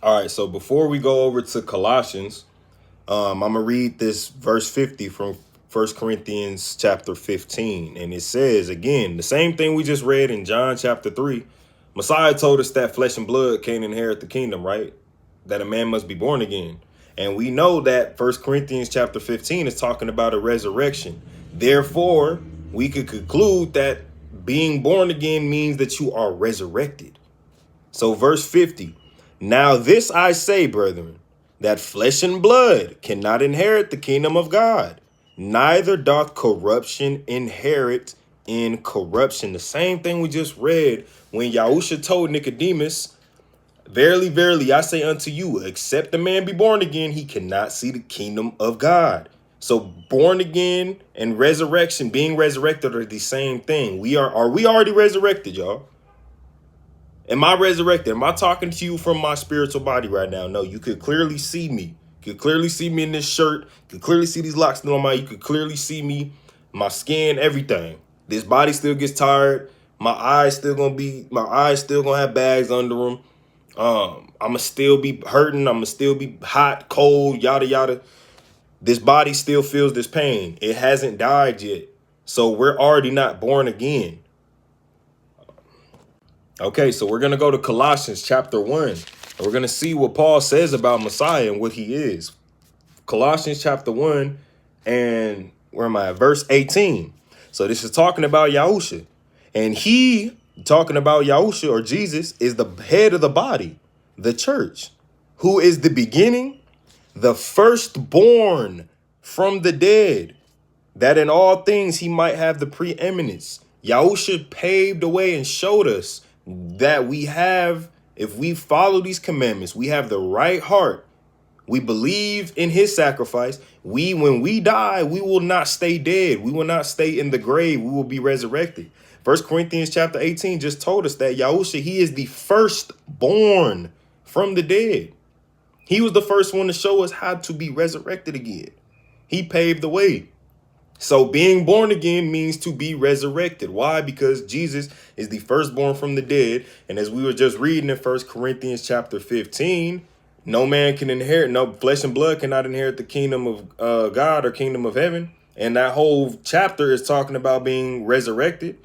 All right, so before we go over to Colossians, I'm gonna read this verse 50 from First Corinthians chapter 15, and it says again the same thing we just read in John chapter 3. Messiah told us that flesh and blood can't inherit the kingdom, right? That a man must be born again, and we know that First Corinthians chapter 15 is talking about a resurrection. Therefore, we could conclude that being born again means that you are resurrected. So verse 50, now this I say, brethren, that flesh and blood cannot inherit the kingdom of God, neither doth corruption inherit incorruption. The same thing we just read when Yahusha told Nicodemus, verily, verily, I say unto you, except a man be born again, he cannot see the kingdom of God. So born again and resurrection, being resurrected, are the same thing. Are we already resurrected, y'all? Am I resurrected? Am I talking to you from my spiritual body right now? No, you could clearly see me. You could clearly see me in this shirt. You could clearly see these locks still on my. You could clearly see me, my skin, everything. This body still gets tired. My eyes still gonna have bags under them. I'ma still be hurting. I'ma still be hot, cold, yada yada. This body still feels this pain. It hasn't died yet. So we're already not born again. Okay, so we're going to go to Colossians chapter 1. And we're going to see what Paul says about Messiah and what he is. Colossians chapter 1 and where am I? Verse 18. So this is talking about Yahusha. And he, talking about Yahusha or Jesus, is the head of the body, the church, who is the beginning, the firstborn from the dead, that in all things he might have the preeminence. Yahusha paved the way and showed us that we have, if we follow these commandments, we have the right heart. We believe in his sacrifice. When we die, we will not stay dead. We will not stay in the grave. We will be resurrected. First Corinthians chapter 18 just told us that Yahusha, he is the firstborn from the dead. He was the first one to show us how to be resurrected again. He paved the way. So being born again means to be resurrected. Why? Because Jesus is the firstborn from the dead. And as we were just reading in First Corinthians chapter 15, no man can inherit, no flesh and blood cannot inherit the kingdom of God or kingdom of heaven. And that whole chapter is talking about being resurrected.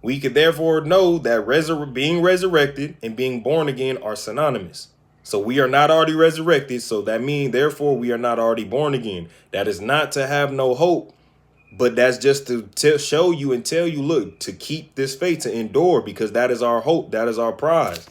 We could therefore know that being resurrected and being born again are synonymous. So we are not already resurrected. So that means, therefore, we are not already born again. That is not to have no hope. But that's just to show you and tell you, look, to keep this faith, to endure, because that is our hope. That is our prize.